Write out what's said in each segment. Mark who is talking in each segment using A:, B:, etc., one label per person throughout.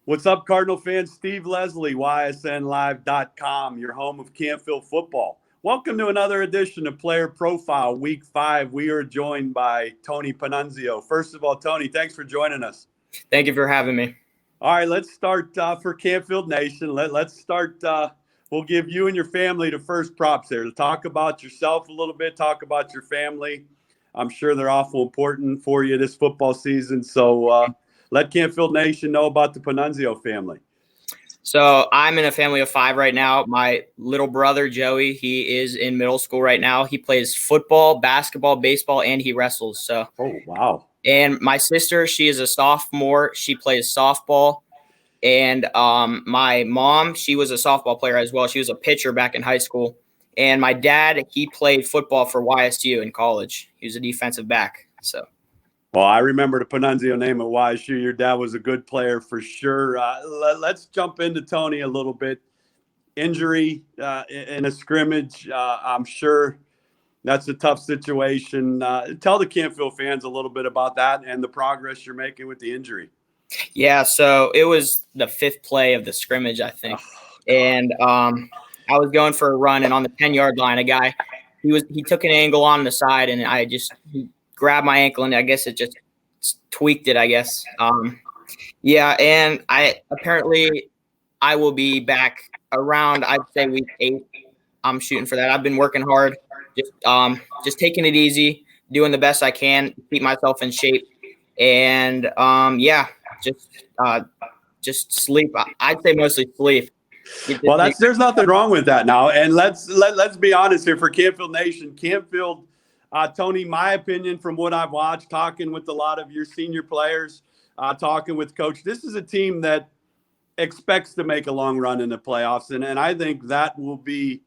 A: What's up, Cardinal fans? Steve Leslie, ysnlive.com, your home of Canfield football. Welcome to another edition of Player Profile, Week 5. We are joined by Tony Pannunzio. First of all, Tony, thanks for joining us.
B: Thank you for having me.
A: All right, let's start for Canfield Nation. Let's start. We'll give you and your family the first props here. Talk about yourself a little bit. Talk about your family. I'm sure they're awful important for you this football season. So let Canfield Nation know about the Pannunzio family.
B: So I'm in a family of 5 right now. My little brother, Joey, he is in middle school right now. He plays football, basketball, baseball, and he wrestles. So.
A: Oh, wow.
B: And my sister, she is a sophomore. She plays softball. And my mom, she was a softball player as well. She was a pitcher back in high school. And my dad, he played football for YSU in college. He was a defensive back. So.
A: Well, I remember the Pannunzio name at YSU. Your dad was a good player for sure. Let's jump into Tony a little bit. Injury in a scrimmage, I'm sure that's a tough situation. Tell the Canfield fans a little bit about that and the progress you're making with the injury.
B: Yeah, so it was the 5th play of the scrimmage, I think. And I was going for a run, and on the 10-yard line, a guy, he took an angle on the side, and he grabbed my ankle, and I guess it just tweaked it, I guess. Yeah, and I will be back around, I'd say, week 8. I'm shooting for that. I've been working hard, just taking it easy, doing the best I can to keep myself in shape, and just sleep. I'd say mostly sleep.
A: Well, there's nothing wrong with that now. And let's be honest here for Canfield Nation. Canfield, Tony, my opinion from what I've watched, talking with a lot of your senior players, talking with coach, this is a team that expects to make a long run in the playoffs. And I think that will be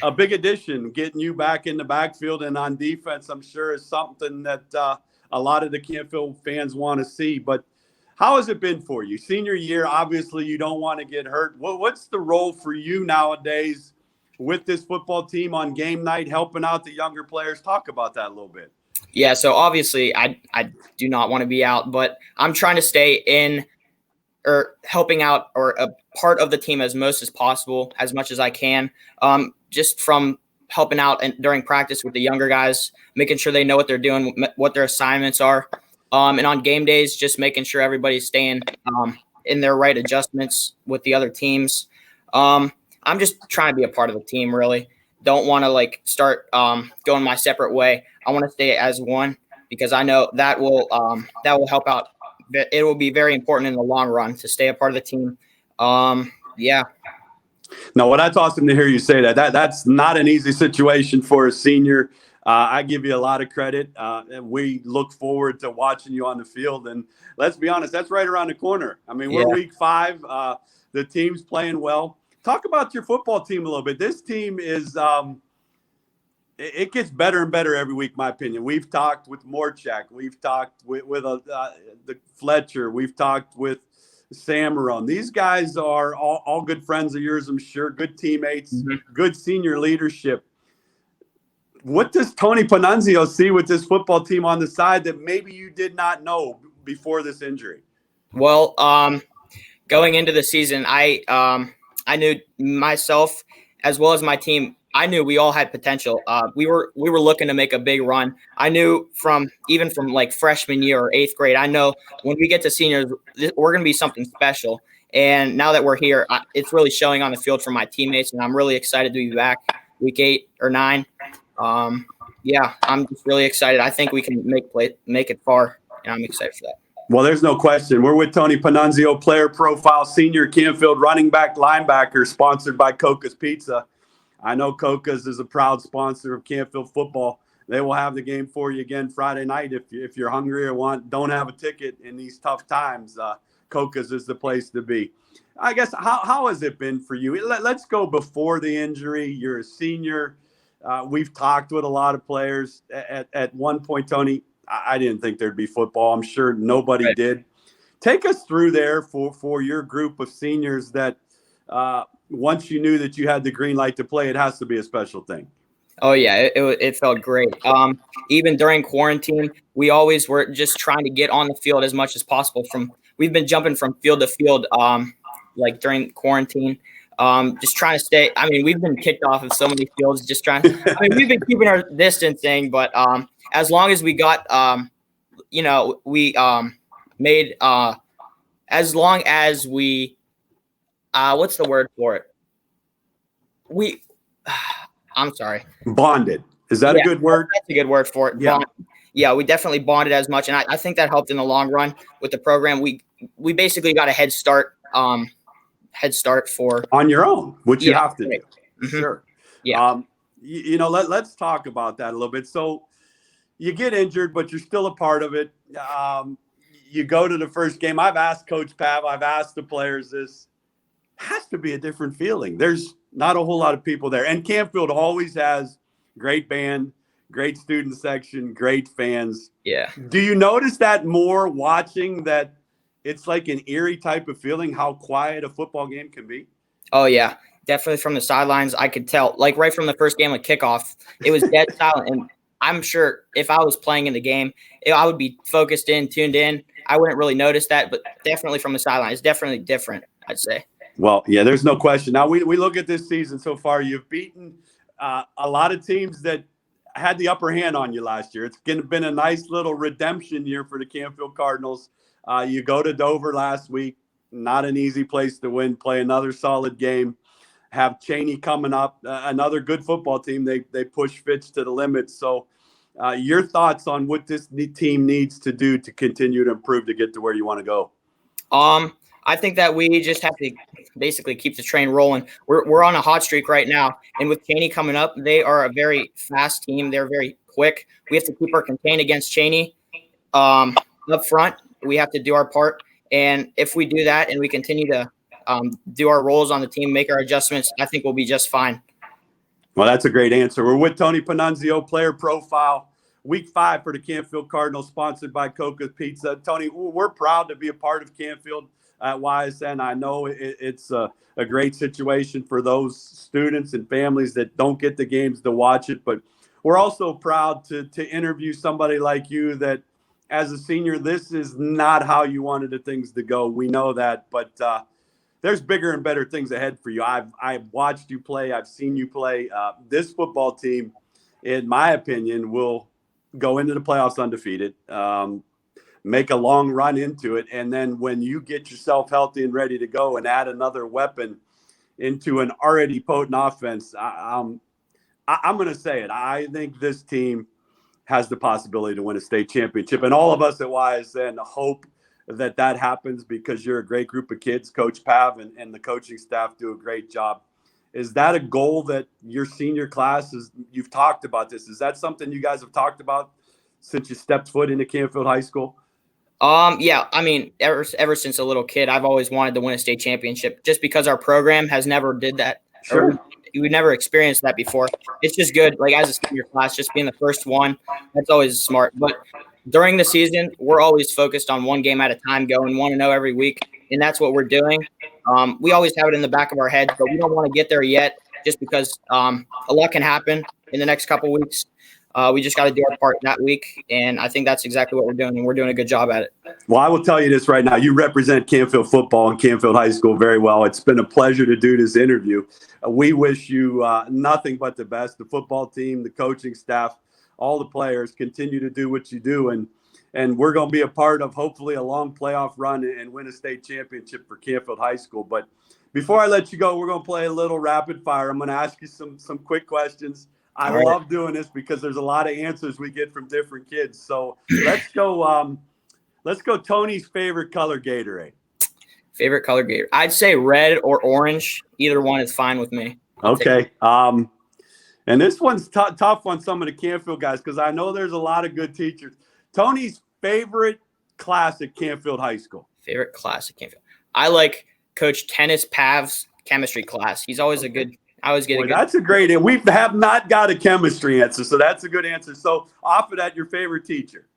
A: a big addition. Getting you back in the backfield and on defense, I'm sure, is something that a lot of the Canfield fans want to see. But how has it been for you? Senior year, obviously you don't want to get hurt. What's the role for you nowadays with this football team on game night, helping out the younger players? Talk about that a little bit.
B: Yeah, so obviously I do not want to be out, but I'm trying to stay in or helping out or a part of the team as much as I can, just from helping out during practice with the younger guys, making sure they know what they're doing, what their assignments are. And on game days, just making sure everybody's staying in their right adjustments with the other teams. I'm just trying to be a part of the team, really. Don't want to start going my separate way. I want to stay as one because I know that will help out. It will be very important in the long run to stay a part of the team. Yeah.
A: No, well, that's awesome to hear you say that. That's not an easy situation for a senior. I give you a lot of credit. And we look forward to watching you on the field. And let's be honest, that's right around the corner. I mean, we're week 5. The team's playing well. Talk about your football team a little bit. This team is it gets better and better every week, in my opinion. We've talked with Morchak. We've talked with the Fletcher. We've talked with Samaron. These guys are all good friends of yours, I'm sure. Good teammates, good senior leadership. What does Tony Pannunzio see with this football team on the side that maybe you did not know before this injury?
B: Well, going into the season, I knew myself as well as my team. I knew we all had potential. We were looking to make a big run. I knew from freshman year or 8th grade. I know when we get to seniors, we're going to be something special. And now that we're here, it's really showing on the field for my teammates, and I'm really excited to be back week 8 or 9. Yeah, I'm just really excited. I think we can make it far, and I'm excited for that.
A: Well, there's no question. We're with Tony Pannunzio, Player Profile, senior Canfield running back linebacker, sponsored by Coca's Pizza. I know Coca's is a proud sponsor of Canfield football. They will have the game for you again Friday night if you're hungry or don't have a ticket in these tough times. Coca's is the place to be. I guess how has it been for you? Let's go before the injury. You're a senior. We've talked with a lot of players. At one point, Tony, I didn't think there'd be football. I'm sure nobody did. Take us through there for your group of seniors that once you knew that you had the green light to play, it has to be a special thing.
B: Oh yeah, it felt great. Even during quarantine, we always were just trying to get on the field as much as possible. We've been jumping from field to field, like during quarantine, just trying to stay. I mean, we've been kicked off of so many fields, just trying. I mean, we've been keeping our distancing, but as long as we got, we made as long as we, what's the word for it? We. I'm sorry.
A: Bonded. Is that a good word?
B: That's a good word for it.
A: Yeah.
B: Yeah, we definitely bonded as much, and I think that helped in the long run with the program. We basically got a head start for
A: on your own, which you have to do.
B: Mm-hmm.
A: Sure.
B: Yeah.
A: Let's talk about that a little bit. So you get injured, but you're still a part of it. You go to the first game. I've asked Coach Pav, I've asked the players this. Has to be a different feeling. There's not a whole lot of people there. And Canfield always has great band, great student section, great fans.
B: Yeah.
A: Do you notice that more watching that it's like an eerie type of feeling how quiet a football game can be?
B: Oh, yeah. Definitely from the sidelines, I could tell. Like right from the first game of kickoff, it was dead silent. And I'm sure if I was playing in the game, I would be focused in, tuned in. I wouldn't really notice that, but definitely from the sideline, it's definitely different, I'd say.
A: Well, yeah, there's no question. Now, we look at this season so far. You've beaten a lot of teams that had the upper hand on you last year. It's been a nice little redemption year for the Canfield Cardinals. You go to Dover last week. Not an easy place to win. Play another solid game. Have Cheney coming up, another good football team. They push Fitch to the limit. So your thoughts on what this team needs to do to continue to improve to get to where you want to go?
B: I think that we just have to basically keep the train rolling. We're on a hot streak right now, and with Cheney coming up, they are a very fast team. They're very quick. We have to keep our contain against Cheney up front. We have to do our part, and if we do that and we continue to do our roles on the team, make our adjustments, I think we'll be just fine.
A: Well, that's a great answer. We're with Tony Pannunzio, Player Profile, Week 5 for the Canfield Cardinals, sponsored by Coca's Pizza. Tony, we're proud to be a part of Canfield at YSN. I know it's a great situation for those students and families that don't get the games to watch it, but we're also proud to interview somebody like you that, as a senior, this is not how you wanted the things to go. We know that, but there's bigger and better things ahead for you. I've watched you play. I've seen you play. This football team, in my opinion, will go into the playoffs undefeated, make a long run into it. And then when you get yourself healthy and ready to go and add another weapon into an already potent offense, I'm going to say it. I think this team has the possibility to win a state championship. And all of us at YSN hope that happens because you're a great group of kids. Coach Pav and the coaching staff do a great job. Is that a goal that your senior class you've talked about this? Is that something you guys have talked about since you stepped foot into Canfield High School?
B: Yeah, I mean, ever since a little kid, I've always wanted to win a state championship just because our program has never did that.
A: Sure.
B: We never experienced that before. It's just good, like as a senior class, just being the first one, that's always smart. But during the season, we're always focused on one game at a time, going 1-0 every week, and that's what we're doing. We always have it in the back of our heads, but we don't want to get there yet just because a lot can happen in the next couple weeks. We just got to do our part that week, and I think that's exactly what we're doing, and we're doing a good job at it.
A: Well, I will tell you this right now. You represent Canfield football and Canfield High School very well. It's been a pleasure to do this interview. We wish you nothing but the best. The football team, the coaching staff, all the players continue to do what you do, and we're going to be a part of hopefully a long playoff run and win a state championship for Canfield High School. But before I let you go, we're going to play a little rapid fire. I'm going to ask you some quick questions. I love doing this because there's a lot of answers we get from different kids. So let's go. Let's go. Tony's favorite color Gatorade.
B: Favorite color Gatorade. I'd say red or orange. Either one is fine with me.
A: Okay. And this one's tough on some of the Canfield guys because I know there's a lot of good teachers. Tony's favorite class at Canfield High School.
B: Favorite class at Canfield. I like Coach Tennis Pav's chemistry class. He's always a good. I always get a good.
A: That's a great answer. We have not got a chemistry answer, so that's a good answer. So off of that, your favorite teacher.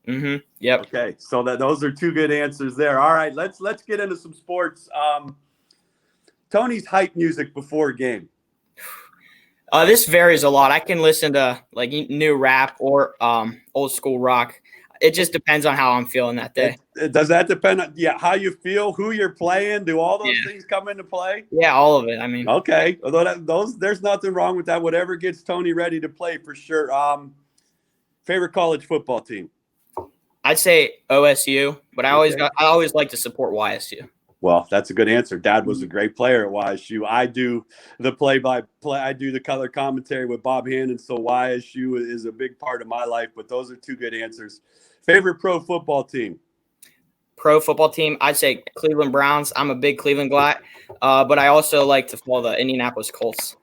B: Mm-hmm. Yep.
A: Okay, so those are two good answers there. All right, let's get into some sports. Tony's hype music before a game.
B: This varies a lot. I can listen to like new rap or old school rock. It just depends on how I'm feeling that day.
A: Does that depend on how you feel, who you're playing? Do all those
B: Yeah.
A: things come into play?
B: Yeah, all of it. I mean,
A: Okay. Although there's nothing wrong with that. Whatever gets Tony ready to play for sure. Favorite college football team?
B: I'd say OSU, but I always like to support YSU.
A: Well, that's a good answer. Dad was a great player at YSU. I do the play-by-play. I do the color commentary with Bob Hannon, so YSU is a big part of my life. But those are two good answers. Favorite pro football team?
B: Pro football team, I'd say Cleveland Browns. I'm a big Cleveland guy, but I also like to follow the Indianapolis Colts.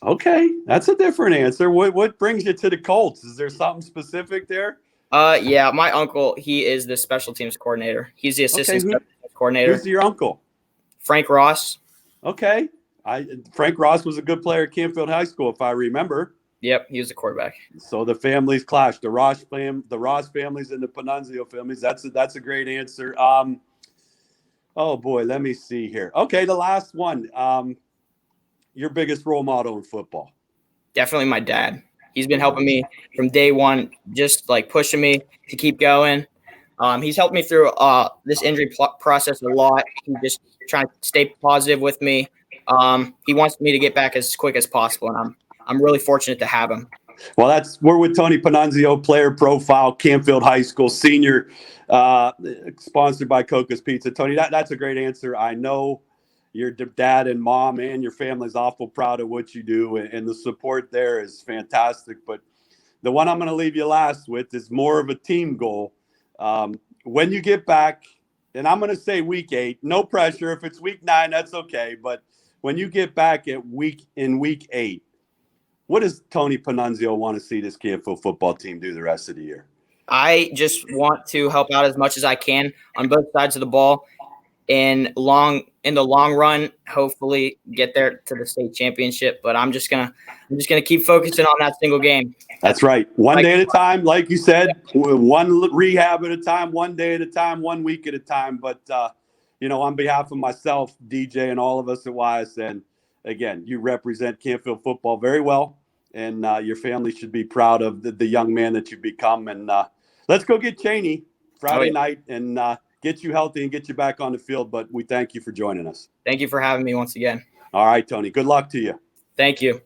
A: Okay, that's a different answer. What brings you to the Colts? Is there something specific there?
B: Yeah, my uncle, he is the special teams coordinator. He's the assistant special teams coordinator.
A: Who's your uncle?
B: Frank Ross.
A: Okay. Frank Ross was a good player at Canfield High School, if I remember.
B: Yep, he was the quarterback.
A: So the families clash. The Ross families and the Pannunzio families. That's a great answer. Oh boy, let me see here. Okay, the last one. Your biggest role model in football?
B: Definitely my dad. He's been helping me from day one, just like pushing me to keep going. He's helped me through this injury process a lot. He's just trying to stay positive with me. He wants me to get back as quick as possible, and I'm really fortunate to have him.
A: Well, we're with Tony Pannunzio, Player Profile, Canfield High School senior, sponsored by Coca's Pizza. Tony, that's a great answer. I know your dad and mom and your family's awful proud of what you do, and the support there is fantastic. But the one I'm going to leave you last with is more of a team goal. When you get back, and I'm going to say week 8, no pressure. If it's week 9, that's okay. But when you get back in week 8, what does Tony Pannunzio want to see this Canfield football team do the rest of the year?
B: I just want to help out as much as I can on both sides of the ball. In the long run, hopefully get there to the state championship. But I'm just gonna keep focusing on that single game.
A: That's right. One day at a time, like you said, one rehab at a time, one day at a time, 1 week at a time. But on behalf of myself, DJ, and all of us at YSN, again, you represent Canfield football very well, and your family should be proud of the young man that you've become. And let's go get Cheney Friday night and get you healthy and get you back on the field. But we thank you for joining us.
B: Thank you for having me once again.
A: All right, Tony. Good luck to you.
B: Thank you.